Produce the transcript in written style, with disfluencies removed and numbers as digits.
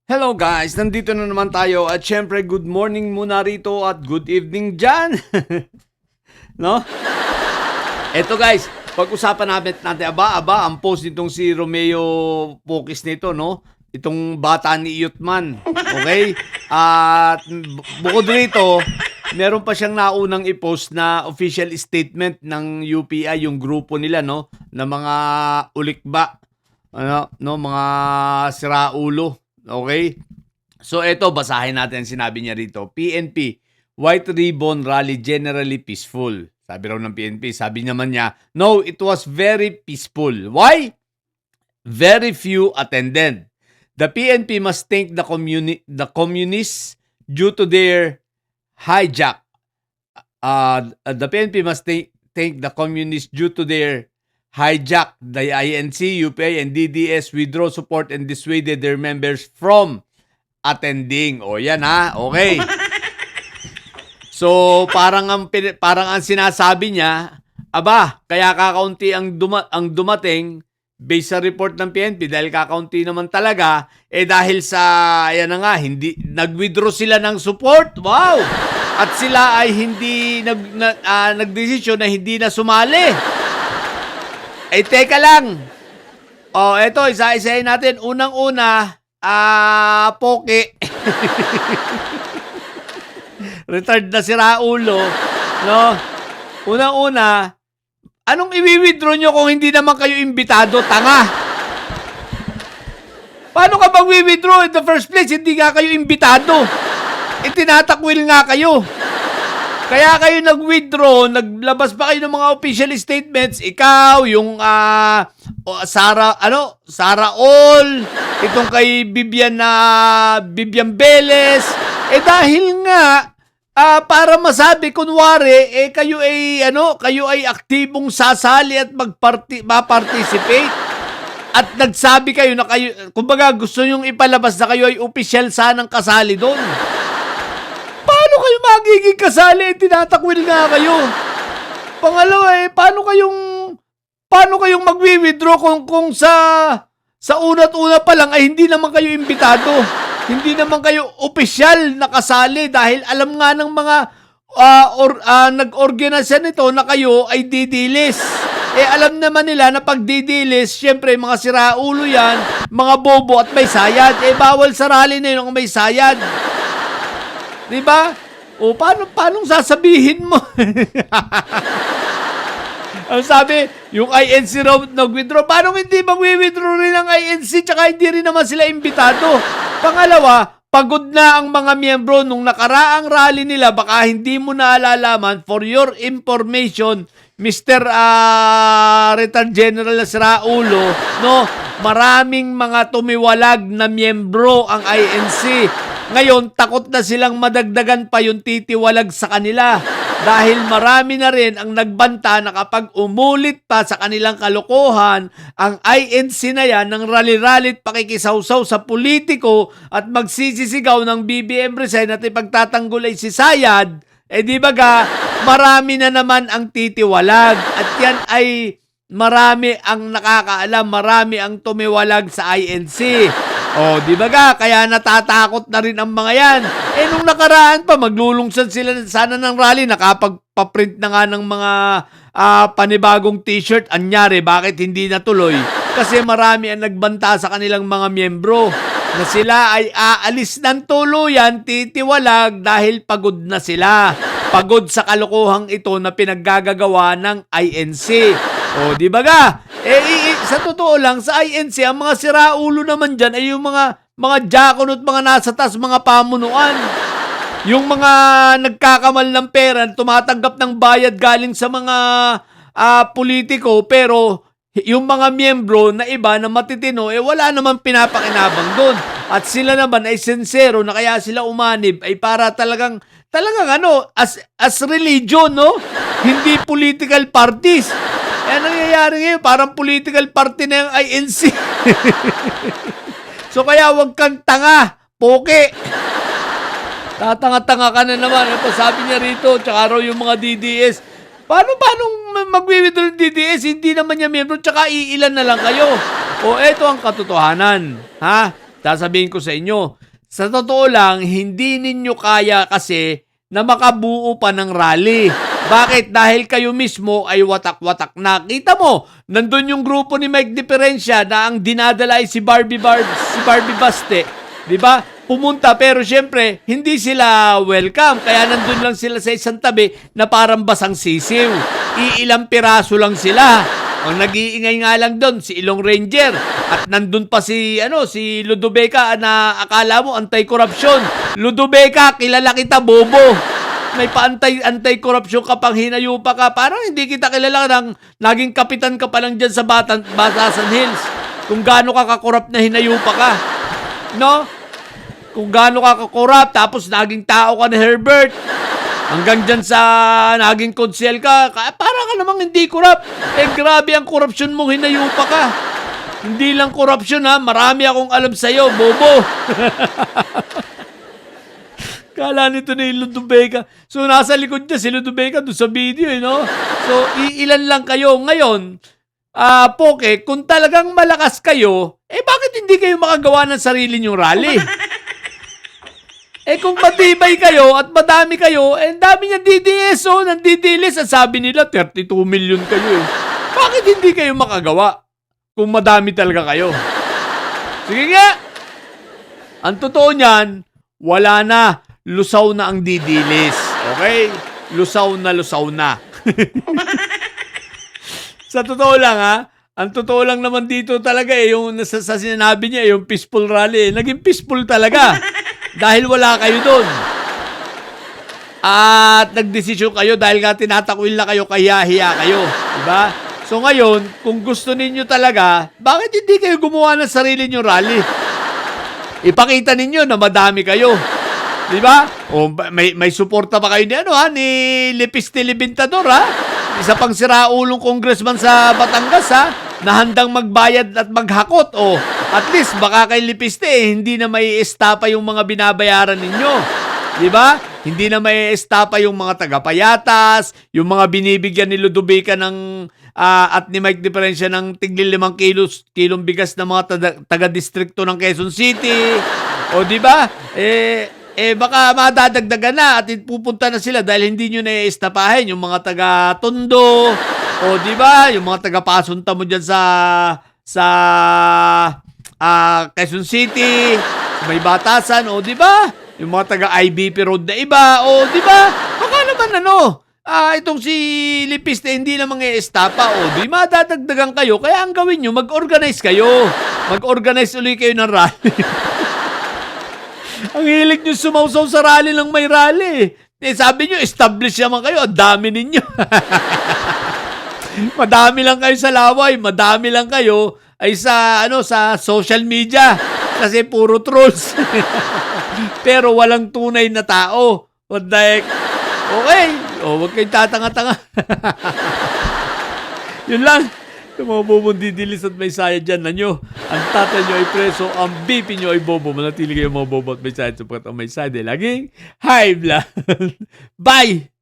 Hello guys, nandito na naman tayo at syempre good morning muna rito at good evening dyan. No? Eto guys, pag-usapan natin ang post nitong si Romeo Pokis nito, no? Itong bata ni Iyutman, okay? At bukod rito, meron pa siyang naunang i-post na official statement ng UPI, yung grupo nila, no? Na mga ulikba, mga siraulo. Okay? So eto, basahin natin ang sinabi niya rito. PNP, White Ribbon Rally generally peaceful. Sabi raw ng PNP. Sabi naman niya, no, it was very peaceful. Why? Very few attended. The PNP must thank the communists due to their hijack. The PNP must thank the communists due to their hijack. The INC, UPI, and DDS withdraw support and dissuaded their members from attending. O yan ha, okay. So parang ang sinasabi niya, aba, kaya kakaunti ang dumating based sa report ng PNP dahil kakaunti naman talaga dahil sa ayan na nga, hindi nag-withdraw sila ng support. Wow! At sila ay hindi nagdesisyon na hindi na sumali. Teka lang. Eto, isa-isahin natin. Unang-una, Poke. Retired na si Raulo. No? Unang-una, anong i-withdraw nyo kung hindi naman kayo imbitado? Tanga. Paano ka bang withdraw in the first place? Hindi nga kayo imbitado. Tinatakwil nga kayo. Kaya kayo nag-withdraw, naglabas pa kayo ng mga official statements. Ikaw, yung Sara All, itong kay Vivian Velez. Dahil nga para masabi kunwari kayo ay aktibong sasali at ma-participate. At nagsabi kayo na kayo, kumbaga gusto nyong ipalabas na kayo ay official sanang kasali doon. Paano kayo magiging kasali? Tinatakwil nga kayo. Pangalawa paano kayong magwi-withdraw kung sa una't-una pa lang ay hindi naman kayo imbitado. Hindi naman kayo opisyal na kasali dahil alam nga ng mga nag-organisa nito na kayo ay didilis. Alam naman nila na pag didilis, syempre mga siraulo yan, mga bobo at may sayad. Bawal sa rally na yun ang may sayad. Diba? Paano sasabihin mo? Ang sabi, yung INC raw nag-withdraw. Paano hindi mag-withdraw rin ang INC tsaka hindi rin naman sila imbitado? Pangalawa, pagod na ang mga miyembro nung nakaraang rally nila. Baka hindi mo naalalaman. For your information, Mr. Retired General Raulo, no? Maraming mga tumiwalag na miyembro ang INC. Ngayon, takot na silang madagdagan pa yung titiwalag sa kanila dahil marami na rin ang nagbanta na kapag umulit pa sa kanilang kalokohan, ang INC na yan ng rally-rally at pakikisawsaw sa politiko at magsisisigaw ng BBM resign at ipagtatanggol ay si Sayad, di baga, marami na naman ang titiwalag at yan ay marami ang nakakaalam, marami ang tumiwalag sa INC. Di ba kaya natatakot na rin ang mga yan. Nung nakaraan pa, maglulungsad sila sana ng rally, nakapagpaprint na nga ng mga panibagong t-shirt. Anyari, bakit hindi natuloy? Kasi marami ang nagbanta sa kanilang mga miyembro na sila ay aalis ng tuluyan, titiwalag dahil pagod na sila. Pagod sa kalokohang ito na pinaggagawa ng INC. Di ba sa totoo lang, sa INC, ang mga siraulo naman dyan ay yung mga jakon at mga nasa taas, mga pamunuan. Yung mga nagkakamal ng pera, tumatanggap ng bayad galing sa mga politiko, pero yung mga miyembro na iba na matitino, wala naman pinapakinabang doon. At sila naman ay sincero na kaya sila umanib ay para talagang as religion, no? Hindi political parties. Nangyayari ngayon, parang political party na yung INC. So kaya wag kang tanga, Poke. Tatanga-tanga ka na naman. Sabi niya rito, tsaka raw yung mga DDS. Paano mag-withdraw ng DDS? Hindi naman niya miyembro, tsaka iilan na lang kayo. Eto ang katotohanan. Ha? sasabihin ko sa inyo, sa totoo lang, hindi ninyo kaya kasi na makabuo pa ng rally. Bakit? Dahil kayo mismo ay watak-watak na. Kita mo, nandun yung grupo ni Mike Diferencia na ang dinadala ay si Barbie Baste. Di ba? Pumunta pero syempre, hindi sila welcome. Kaya nandun lang sila sa isang tabi na parang basang sisiw. Iilang piraso lang sila. Ang nag-iingay nga lang doon, si Ilong Ranger. At nandun pa si Ludobeca na akala mo anti-corruption. Ludobeca, kilala kita, bobo. May pa-anti-corruption ka pang hinayupa ka. Parang hindi kita kilala ng naging kapitan ka pa lang dyan sa Batasan Hills. Kung gaano ka kakorap na hinayupa ka. No? Kung gaano ka kakorap, tapos naging tao ka ni Herbert. Hanggang dyan sa naging konsyel ka, parang ka namang hindi korap. Grabe ang korupsyon mong hinayupa ka. Hindi lang korupsyon ha, marami akong alam sa'yo, bobo. Kala nito na yung Ludobeca. So, nasa likod niya si Ludobeca doon sa video, no? So, iilan lang kayo. Ngayon, Poke, kung talagang malakas kayo, bakit hindi kayo makagawa ng sarili niyong rally? Kung matibay kayo at madami kayo, dami niya DDS, nandidilis. At sabi nila, 32 million kayo Bakit hindi kayo makagawa? Kung madami talaga kayo. Sige nga! Ang totoo niyan, wala na. Lusaw na ang didilis. Okay? Lusaw na. Sa totoo lang ang totoo lang naman dito talaga yung sa sinabi niya, yung peaceful rally. Naging peaceful talaga. Dahil wala kayo doon. At nagdesisyon kayo dahil nga tinatakwil na kayo, kaya-hiya kayo. Diba? So ngayon, kung gusto ninyo talaga, bakit hindi kayo gumawa ng sarili nyo rally? Ipakita ninyo na madami kayo. Di ba? O may suporta pa kayo ni Lepiste Libintador Isa pang siraulong congressman sa Batangas na handang magbayad at maghakot. O at least baka kay Lepiste hindi na may estapa yung mga binabayaran ninyo. Di ba? Hindi na may estapa yung mga tagapayatas, yung mga binibigyan ni Ludobeca ng at ni Mike Diferencia ng tigli 5 kilong bigas ng mga taga-distrikto ng Quezon City. O di ba? Baka madadagdagan na at pupunta na sila dahil hindi nyo na-estapahin yung mga taga-Tondo. O di ba? Yung mga taga-pasunta mo dyan sa Quezon City, may Batasan, o di ba? Yung mga taga-IBP Road na iba, o di ba? Baka naman itong si Lepiste hindi namang i-estapa, o di madadagdagan kayo. Kaya ang gawin nyo, mag-organize kayo. Mag-organize ulit kayo ng rally. Ang hilig nyo sumausaw sa rally ng may rally. Sabi nyo, establish naman kayo. Ang dami ninyo. Madami lang kayo sa laway. Madami lang kayo ay sa social media. Kasi puro trolls. Pero walang tunay na tao. What the heck? Okay. Huwag kayong tatanga-tanga. Yun lang. Yung mga bobong didilis at may saya dyan na nyo. Ang tatay nyo ay preso, ang BP nyo ay bobo. Manatili kayo mga bobo at may saya sapagkat ang may saya. Laging high blood. Bye!